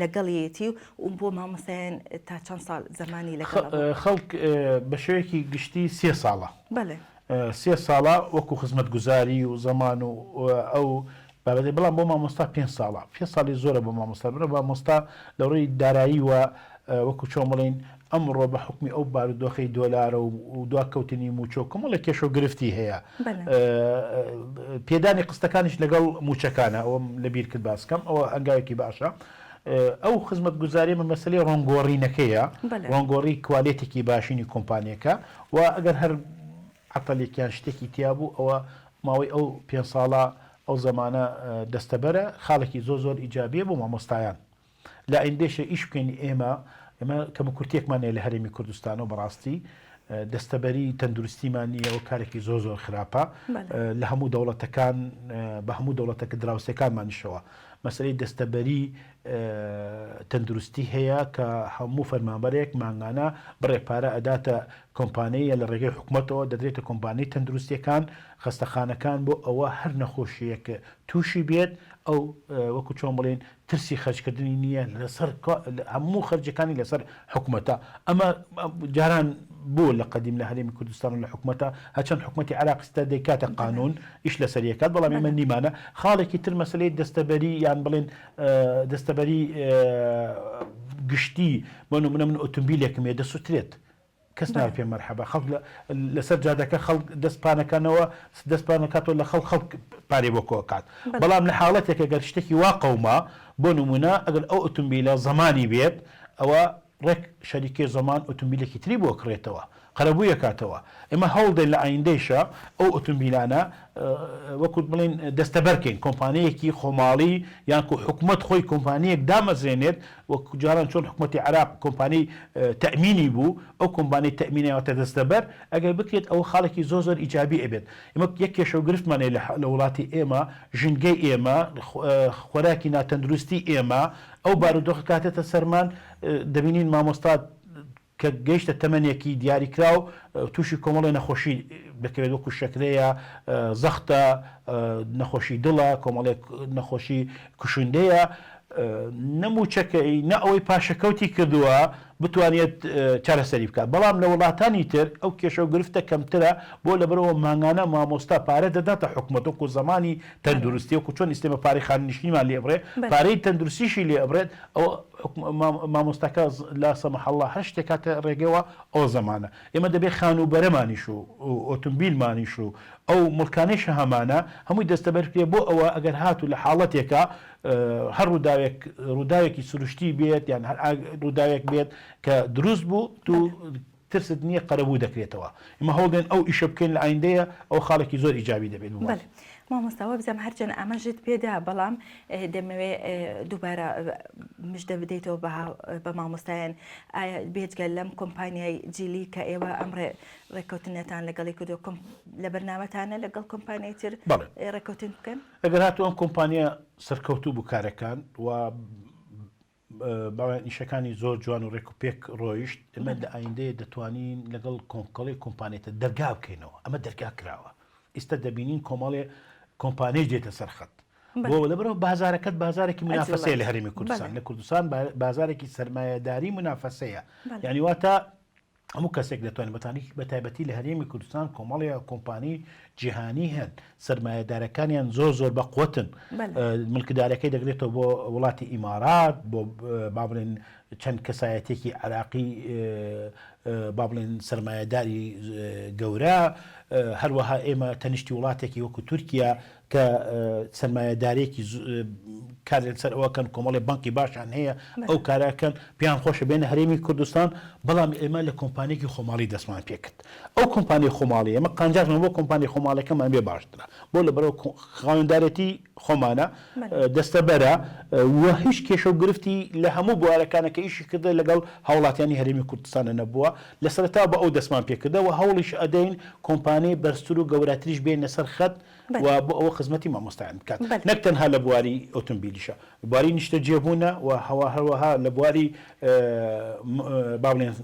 لەگەڵیەتی و بۆ مامۆستایان تا چەند ساڵ زمانی لەگەڵ خەڵک بە شێوەیەکی گشتی 3 ساڵە. بەڵێ 3 ساڵە وەکو خزمەتگوزاری و زەمان و ئەو بابەتی بەڵام بۆ مامۆستا 5 ساڵە 5 ساڵی زۆرە بۆ مامۆستا برە مامۆستا لە ڕووی دارایی وە وەکو چۆن بڵین ئەمڕۆ بە حکمی ئەو بارودۆخی دۆلارە و دواکەوتنی موچۆ کۆمەڵێک کێشە و گرفتی هەیە پێدانی قستەکانیش لەگەڵ موچەکانە ئەوم لەبیر کرد باسکەم ئەوە هەنگاوێکی باشە ئەو خزمەتگوزاری من مەسەلەی ڕۆنگۆڕینەکەیە ڕۆنگۆڕی کوالێتێکی باشینی کۆمپانیەکە و ئەگەر هەر عەتەلێکیان شتێکی تیا بوو ئەوە ماوەی ئەو 5 ساڵە ئەو زەمانە دەستەبەرە خاڵێکی زۆر ئیجابیە بۆ مامۆستایان لا ئیندێشە ئیش بکەین ئێمە کەمە کورتێکمانەیە لە هەرێمی کوردستان و بەڕاستی دەستەبەری تەندروستیمان نییە ئەو کارێکی زۆر خراپە لە هەموو دەوڵەتەکان بە هەموو دەوڵەتەکە دراوسەکانمانیشەوە مەسەلەی دەستەبەری تەندروستی هەیە کە هەموو فەرمانبەرێک مانگانە بڕێپارە ئەداتە کۆمپانیە لە ڕێگەی حکوومەتەوە دەدرێتە کۆمپانی تەندروستیەکان خەستەخانەکان بۆ ئەوە هەر نەخۆشیەکە تووشی بێت ئەو وەکو چۆن بڵێن ترسی خەرجکردنی نییە لەسەر هەموو خەرجەکانی لەسەر حکوومەتە ئەمە جاران بۆ لە قەدیم لە هەرێمی کوردستان و لە حکوومەتە هەچەند حکوومەتی عراقستا دەیکاتە قانون ئیش لەسەر یەکات بەڵام ئێمە نیمانە خاڵێکی تر مەسلەی دەستەبەری یان بڵێن دەستەبەری گشتی بۆ نمونە من ئۆتۆمبیلێکم هەیە دەسووترێت کەس ناوە پێ مەرحەبا خەڵک لەسەر جادەکە خەڵک دەستپانەکانەوە دەستپانەکاتەوە لە خەڵک پارێ بۆ کۆکات بەڵام لە حاڵەتێکە گەر شتێکی وا قەوما بۆ نمونە ئەگەر ئەو ئۆتۆمبیلە زەمانی بێت ئەوە ڕێک شەریکێ زەمان ئۆتۆمبیلێکی تری بۆ کڕێتەوە قەرەبوویە کاتەوە ئێمە هەوڵدەین لە ئایندەیشە ئەو ئۆتۆمبیلانە وەکوت بڵێن دەستەبەرکەین کۆمپانیەکی خۆماڵی یان حکوومەت خۆی کۆمپانیەک دامەزرێنێت وەکو جاران چۆن حکوومەتی عراق کۆمپانی تەمینی بوو ئەو کۆمپانی تەمینەوەتە دەستەبەر ئەگەر بکرێت ئەو خاڵێکی زۆر ئیجابی ئەبێت ئێمە یەک کێشە و گرفتمانێ لە وڵاتی ئێمە ژنگەی ئێمە خۆراکی ناتەندروستی ئێمە ئەو بارودۆخ کاتێتە سەرمان دەبینین مامۆستا کە گەیشتە تەمەنێکی دیاریکرا و تووشی کۆمەڵی نەخۆشی بکرێت وەکو شەکرەیە زەختە نەخۆشی دڵە کۆمەڵێک نەخۆشی کوشندەیە نەموچەکەی نە ئەوەی پاشەکەوتی کردووە بتوانێت چارەسەری بکات بەڵام لە وڵاتانی تر ئەو کێشە و گرفتە کەمترە بۆ لەبەرەوە ماگانە مامۆستا پارە دەداتە حکوومەتۆک و زمانی تەندروستی وەکو چۆن ئیسێمە پارەی خاننشتنیمان لێ بڕێ پارەی تەندروستیشی لێ ئەبرێت ئەو مامۆستاکە لا سەمەحەڵڵا هەر شتێک کاتە ڕێگەوە ئەو زمانە ئێمە دەبێت خانوبەرەمانیش و ئۆتۆمبیلمانیش و ئەو مڵکانەیشە هەمانە هەمووی دەستەبەر کرێ بۆ ئەوە ئەگەر هاتوو لە حاڵەتێکە هەر ڕووداوێکی سروشتی بێت یان هەر ڕووداوێک بێت کە دروست بوو تو ترست نییە قەرەبوو دەکرێتەوە ئمە هەوڵدێن ئەو ئیشە بکەین لە ئایندەیە ئەو خاڵێکی زۆر ئیجابی دەبێت مامۆستاوە بزەم هەرچەند ئاماژت پێدا بەڵام دەمەوێت دووبارە مژدە بدەیتەوە بە مامۆستایان ئایا بێجگەل لەم کۆمپانیای جیلی کە ئێوە ئەم ڕێککەوتنەتان لەگەڵی کردو لە بەرنامەتانە لەگەڵ کۆمپانیای تر ڕێککەوتن بکەن ئەگەر هاتوو ئەم کۆمپانیە سەرکەوتوو بوو کارەکان و باوەیان ئیشەکانی زۆر جوان و ڕێک و پێک ڕۆیشت ئەمە لە ئایندەیە دەتوانین لەگەڵ کۆمپانیێتە دەرگا بکەینەوە ئەمە دەرگا کراوە ئێستا دەبینین کۆمەڵێ کۆمپانیش دێتە سەرخەت بۆ لەبەرەوە بازارەکەت بازارێکی منافەسەیە لە هەرێمی کوردستان لە کوردستان بازارێکی سەرمایەداری منافەسەیە یعنی واتە هەموو کەسێک دەتوانێت بە تایبەتی لە هەرێمی کوردستان کۆمەڵی کۆمپانی جیهانی هەن سەرمایەدارەکانیان زۆر بەقوتن ملکدارەکەی دەگرێتەوە بۆ وڵاتی ئیمارات بۆ با بڵێن چەند کەسایەتێکی عراقی با بڵێن سەرمایەداری گەورە هەروەها ئێمە تەنیشتی وڵاتێکی وەکو تورکیا کە سەرمایەدارێکی کار لەسەر ئەوەکەن کۆمەڵی بانکی باشان هەیە ئەو کاراکەن پیان خۆشە بێنە هەرێمی کوردستان بەڵام ئێمە لە کۆمپانیێکی خۆماڵی دەستمان پێکرد ئەو کۆمپانی خۆماڵی ئەمە قانجارمان بۆ کۆمپانی خۆماڵەکەمان بێ باشترە بۆ لەبەرەوە خاوەندارەتی خۆمانە دەستەبەرە وە هیچ کێشە و گرفتی لە هەموو بوارەکانەکە ئیشی کردە لەگەڵ هاوڵاتیانی هەرێمی کوردستانە نەبووە لە سەرەتا بە ئەو دەستمان پێکردە و هەوڵیش ئەدەین کۆمپانی بەرزتر و گەورەتریش بێنە سەر خەت و بۆ ئەوە خزمەتی مامۆستایان بکات نەک تەنها لە بواری ئۆتۆمبیلیشە بواری نیشتە جێبوونە و هەروەها لە بواری با بڵێن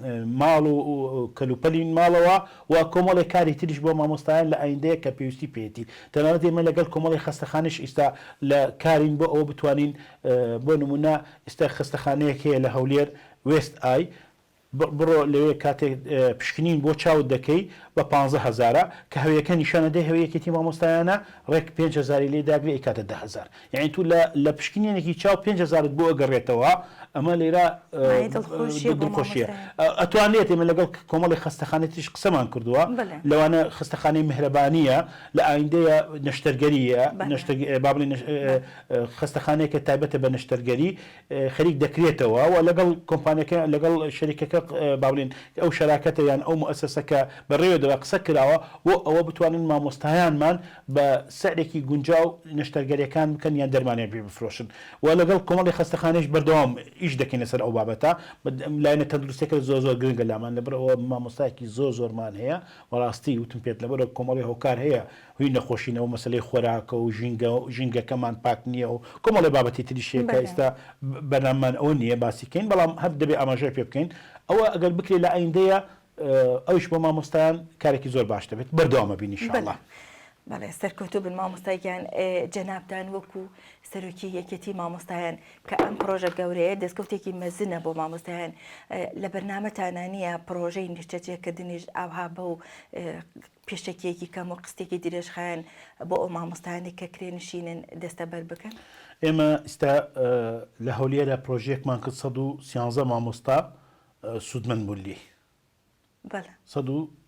ماڵ و کەلوپەلی ماڵەوە و کۆمەڵی کاری تریش بۆ مامۆستایان لە ئایندەیە کە پێویستی پێێتی تەنانەت ئێمە لەگەڵ کۆمەڵی خستەخانش ئێستا لە کارین بۆ ئەوە بتوانین بۆ نمونە ئێستا خستەخانەیەک هەیە لە هەولێر وێست ئای بڕۆ لەوێ کاتێک پشکنین بۆ چاوت دەکەی بە 15,000 کە هەویەکە نیشانەدەی هەویەکەتی مامۆستایانە ڕێک 5,000 لێ داگرێ کاتە 10,000 یعنی تو لە پشکنێنێکی چاو 5,000 بۆ ئەگەڕێتەوە ئەمە لێرە دڵخۆشیە ئەتوانێت ئێمە لەگەڵ کۆمەڵی خستەخانێتیش قسەمان کردووە لەوانە خستەخانەی میهرەبانیە لە ئایندەیە نەشتەرگەریە بابڵێن خستەخانەیەکە تایبەتە بە نەشتەرگەری خەریک دەکرێتەوە و لەگەڵ کۆمپانیەکە لەگەڵ شەریکەکە باڵین ئەو شەراکەتە یان ئەو مؤسسەکە بەڕێوەدەوە قسە کراوە و ئەوە بتوانن مامۆستایانمان بە سەرێکی گونجاو نەشتەرگەریەکان بکەن یان دەرمانیان پێ بفرۆشن و لەگەڵ کۆمەڵی خستەخانەش بەردەوام ئیش دەکەینە سەر ئەو بابەتە لایەنە تەندروستێکە زۆر گرنگە لامان لەبەرەوە مامۆستایەکی زۆرمان هەیە وەڕاستی وتم پێت لەبەرەوە کۆمەڵی هۆکار هەیە هوی نەخۆشینەوە مەسلەی خۆراکە و ژینگەکەمان پاک نییە و کۆمەڵی بابەتی تریشێکە ئێستا بەناممان ئەوە نییە باسیکەین بەڵام هەر دەبێ ئاماژە پێ بکەین ئەوە ئەگەر بکرێت لە ئایندەیە ئەوش بۆ مامۆستایان کارێکی زۆر باش دەبێت بەردەوامە بینی ئینشاءالله بەڵێ سەرکەوتوو بن مامۆستایان جەنابتان وەکو سەرۆکی یەکێتی مامۆستایان کە ئەم پرۆژە گەورەیە دەستکەوتێکی مەزنە بۆ مامۆستایان لە بەرنامەتانە نییە پرۆژەی نیشتەجێکردنیش ئاها بە و پێشەکیەکی کەم و قستێکی درێژخایەن بۆ ئەو مامۆستایانی کە کرێنشینن دەستەبەر بکەن ئێمە ئێستا لە هەولێرە پرۆژەیەکمان کرد 113 مامۆستا سوودمەند بوون لێ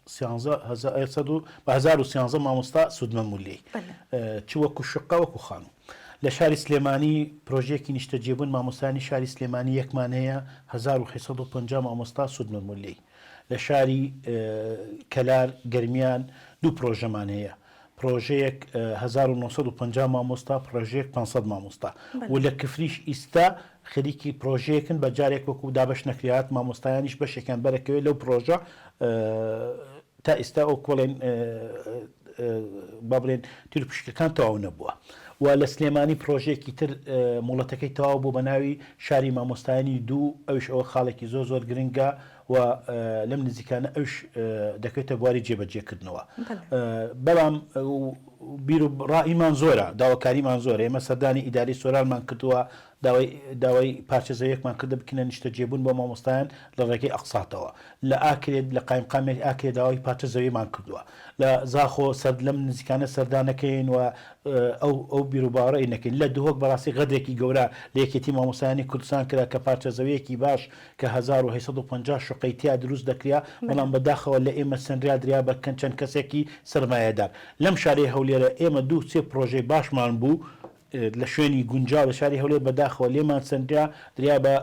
113 مامۆستا سوودمەند بوون لێ چ وەکو شقە وەکو خانوو لە شاری سلێمانی پرۆژەیەکی نیشتەجێبوون مامۆستانی شاری سلێمانی یەکمان هەیە 1650 مامۆستا سوودمەند بوون لێ لە شاری کەلار گەرمیان دوو پرۆژەمان هەیە پرۆژەیەک 1950 مامۆستا پرۆژەیەک 500 مامۆستا و لە کفریش ئیستا خەریکی پرۆژەیەکن بە جارێک وەکو دابش نەکرات مامۆستایانیش بەشێکیان بەرەکەوێت لەو پرۆژە تا ئێستا ئەو کۆڵێن با بڵێن تیرپشکەکان تەواو نەبووە و لە سلێمانی پرۆژێکی تر موڵەتەکەی تەواو بوو بە ناوی شاری مامۆستایانی دوو ئەوش ئەوە خاڵێکی زۆر گرنگە و لەم نزیکانە ئەوش دەکەوێتە بواری جێبەجێکردنەوە بەڵام بیر و ڕائیمان زۆرە داواکاریمان زۆرە ئێمە سەردانی ئیداری سۆرانمان کردووە داوای پارچەزەویەکمان کردە بکەنە نیشتە جێبوون بۆ مامۆستایان لە ڕێگەی ئەقساتەوە لە ئاکرێت لە قایمقامێک ئاکرێ داوای پارچەزەویمان کردووە لە زاخۆ سەر لەم نزیکانە سەردانەکەین و ئەو بیر و باوەڕی نەکەین لە دووهۆک بەڕاستی غەدرێکی گەورە لە یەکێتی مامۆستایانی کوردستان کرا کە پارچەزەویەکی باش کە 1850 شقەیتیا دروست دەکریا بەڵام بەداخەوە لە ئێمە سنریا دریا بەکەن چەند کەسێکی سەرمایەدار لەم شاری هەولێرە ئێمە دوو سێ پرۆژەی باشمان بوو لە شوێنی گونجاو لە شاری هەولێر بەداخەوە لێمان سنریا دریا بە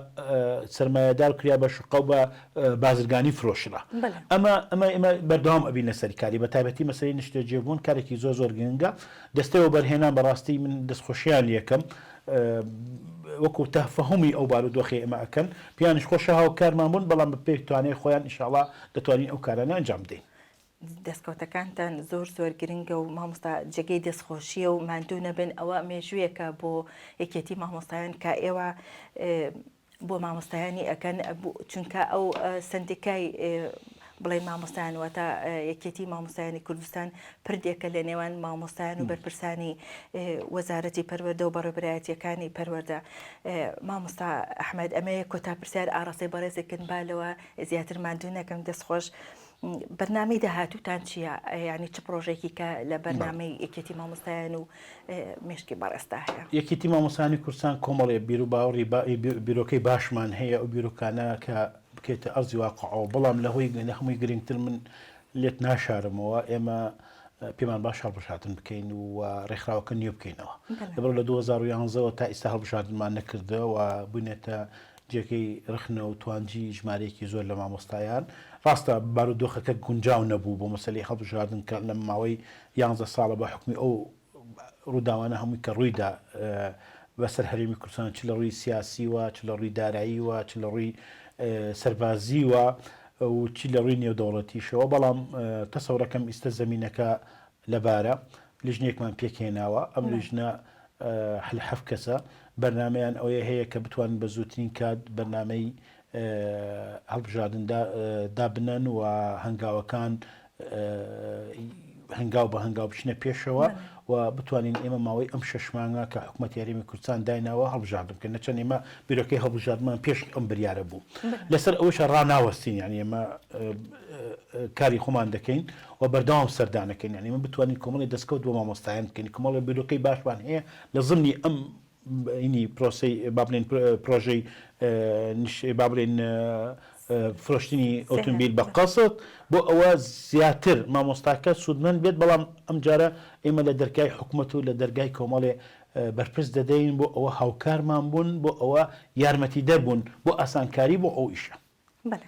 سەرمایەدار کریا بە شقە و بە بازرگانی فرۆشرا ئەمە بەردەوام ئەبین لە سەرکاری بە تایبەتی مەسەلەی نیشتە جێبوون کارێکی زۆر گرنگە دەستەوە بەرهێنان بەڕاستی من دەستخۆشیان یەکەم وەکو تەفەهومی ئەو بارودۆخی ئێمە ئەکەن پیانش خۆشە هاوکارمان بوون بەڵام بە پێی توانەی خۆیان ئینشاڵڵا دەتوانین ئەو کارانە ئەنجام بدەین دەستکەوتەکانتان زۆر گرنگە و مامۆستا جێگەی دەستخۆشیە و ماندوو نەبن ئەوە مێژوویەکە بۆ یەکێتی مامۆستایان کە ئێوە بۆ مامۆستایانی ئەەکەن چونکە ئەو سندیکای بڵێن مامۆستایان واتە یەکێتی مامۆستایانی کوردستان پردێکە لە نێوان مامۆستایان و بەرپرسانی وەزارەتی پەروەردە و بەڕێوەبرایەتیەکانی پەروەردە. مامۆستا ئەحمەد ئەمەیە کۆتا پرسیار ئاڕاستەی بەڕێزێکن بالەوە زیاتر ماندوو نەکەم دەستخۆش. بەرنامەی داهاتووتان چییە؟ ینی چ پرۆژێکی کە لە بەرنامەی یەکێتی مامۆستایان و مێشکی بەڕێستا هەیە؟ یەکێتی مامۆستایانی کوردستان کۆمەڵێ بیر و باوەڕی بیرۆکەی باشمان هەیە و بیرۆکانە کە بکێتە ئەرزی واقعەوە، بەڵام لەهۆی هەمووی گرنگتر من لێت ناشارمەوە. ئێمە پێمان باش هەڵبژاتن بکەین و ڕێکخراوەکە نییە بکەینەوە. لەبەر لە 2011ەوە تا ئێستا هەڵبژاتنمان نەکردەوە و بوونێتە جێگەی رخنە و توانجی ژمارەیەکی زۆر لە مامۆستایان. ڕاستە بارودۆخەکە گونجاو نەبوو بۆ مەسەلەی هەڵبژاردن کە لە ماوەی 11 ساڵە بە حکمی ئەو ڕووداوانە هەمووی کە ڕوویدا بەسەر هەرێمی کوردستان، چ لە ڕووی سیاسیوە، چ لە ڕووی داراییوە، چ لە ڕووی سەربازیوە و چی لە ڕووی نێودەوڵەتیشەوە. بەڵام تەسەورەکەم ئیستە زەمینەکە لەبارە لیژنێکمان پێکهێناوە. ئەم لیژنە حل حەفت کەسە بەرنمەیان ئەوەیە هەیە کە بتوانن بە زووترین کات بەرنامەی هەڵبژاردندا دابنەن و هەنگاوەکان هەنگاو بە هەنگاو بچنە پێشەوە و بتوانین ئێمە ماوەی ئەم 6 مانگە کە حکوومەتی هەرێمی کوردستان دایناوە هەڵبژاردن بکەن. نەچەند ئێمە بیرۆکەی هەڵبژاردنمان پێش ئەم بریارە بوو. لەسەر ئەوەشە ڕاناوەستین، یعنی ئێمە کاری خۆمان دەکەین و بەردەوام سەردانەکەین. یعنی ئێمە بتوانین کۆمەڵی دەستکەوت بۆ مامۆستایان بکەین، کۆمەڵی بیرۆکەی باشمان هەیە لە ضمنی ئەم اینی پرۆسی با بڵێن پرۆژەی با بڵێن فرۆشتنی ئۆتۆمبیل بە قەسد بۆ ئەوە زیاتر مامۆستاکە سوودمەند بێت. بەڵام ئەم جارە ئێمە لە دەرگای حکوومەت و لە دەرگای کۆمەڵێ بەرپرس دەدەین بۆ ئەوە هاوکارمان بوون، بۆ ئەوە یارمەتی دەربوون بۆ ئاسانکاری بۆ ئەو ئیشە. بەڵێ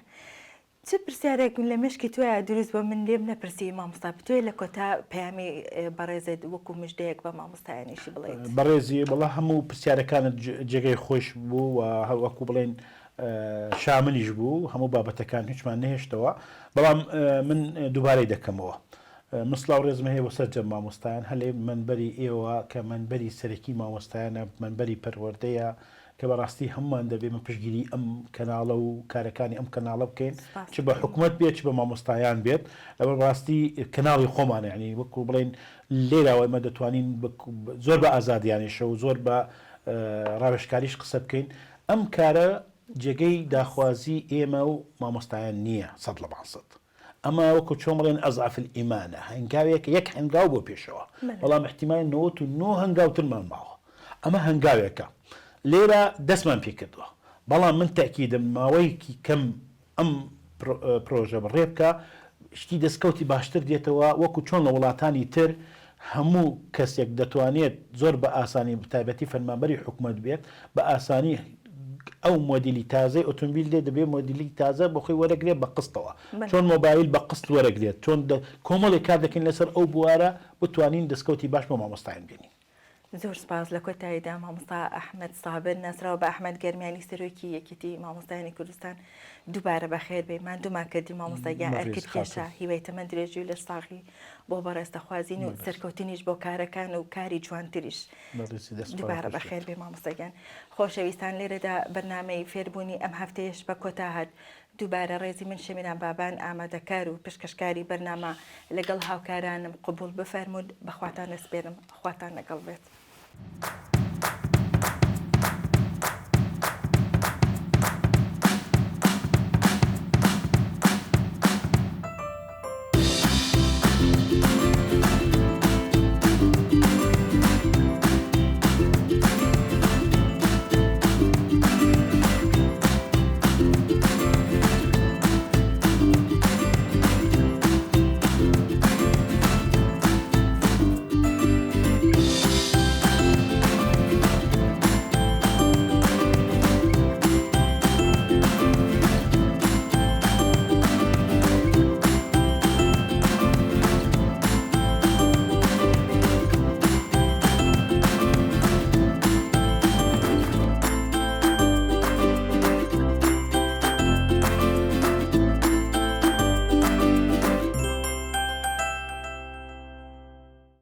چ پرسیارێک لە مشکی توایە دروست بۆ من لێم نەپرسی مامۆستا بتوێ لە کۆتا پەیامی بەڕێزت وەکو مژدەیەک بە مامۆستایانیشی بڵێت؟ بەڕێزی بەڵا هەموو پرسیارەکانت جێگەی خۆش بوو و وەکو بڵێن شاملیش بوو، هەموو بابەتەکان هیچمان نهێشتەوە. بەڵام من دووبارەی دەکەمەوە مسڵاو ڕێزمە هەیە بۆ سەرجەم مامۆستایان هەلێ منبەری ئێوە کە منبەری سەرەکی مامۆستایانە، منبەری پەروەردەیە کە بەڕاستی هەمومان دەبێ من پشگیری ئەم کەناڵە و کارەکانی ئەم کەناڵە بکەین، چ بە حکوومەت بێت چ بە مامۆستایان بێت. لەبەر بەڕاستی کەناڵی خۆمانە، ینی وەکو بڵێن لێرەوە ئێمە دەتوانین زۆر بە ئازادیانیشە و زۆر بە ڕاوێژکاریش قسە بکەین. ئەم کارە جێگەی داخوازی ئێمە و مامۆستایان نییە 100%. ئەمە وەکو چۆن بڵێن ئەزعف الئیمانە، هەنگاوێک یەک هەنگاو بۆ پێشەوە، بەڵام احتیمال 99 هەنگاوترمان ماوە. ئەمە هەنگاوێکە لێرە دەستمان پێ کردووە. بەڵام من تاکیدم ماوەیەکی کەم ئەم پرۆژە بڕێ بکە، شتی دەستکەوتی باشتر دێتەوە. وەکو چۆن لە وڵاتانی تر هەموو کەسێک دەتوانێت زۆر بە ئاسانی تایبەتی فەرمانبەری حکوومەت بێت بە ئاسانی ئەو مۆدیلی تازای ئۆتۆمبیل لێ دەبێت مۆدیلی تازە بۆ خۆی وەرەگرێت بە قستەوە، چۆن مۆبایل بە قست وەرەگرێت، چۆن کۆمەڵێک کار دەکەین لەسەر ئەو بوارە بتوانین دەستکەوتی باش بۆ مامۆستایان بێنین. زۆر سپاس لە کۆتاییدا مامۆستا ئەحمەد سابر ناسراوە بە ئەحمەد گەرمیانی سەرۆکی یەکێتی مامۆستایانی کوردستان دووبارە بەخێر بێ. ماندوومان کردی مامۆستاگیان ئەرکرد کێشە هیوای تەمەند درێژی و لە ساغی بۆ بەڕێستەخوازین و سەرکەوتنیش بۆ کارەکان و کاری جوانتریش. دووبارە بەخێر بێ مامۆستاگیان. خۆشەویستان لێرەدا بەرنامەی فێربوونی ئەم هەفتەیەش بە کۆتا هات. دووبارە ڕێزی من شەمیران بابان ئامادەکار و پشکەشکاری بەرنامە لەگەڵ هاوکارانم قبول بفەرموود. بەخواتان دەسپێرم، خواتان لەگەڵ بێت.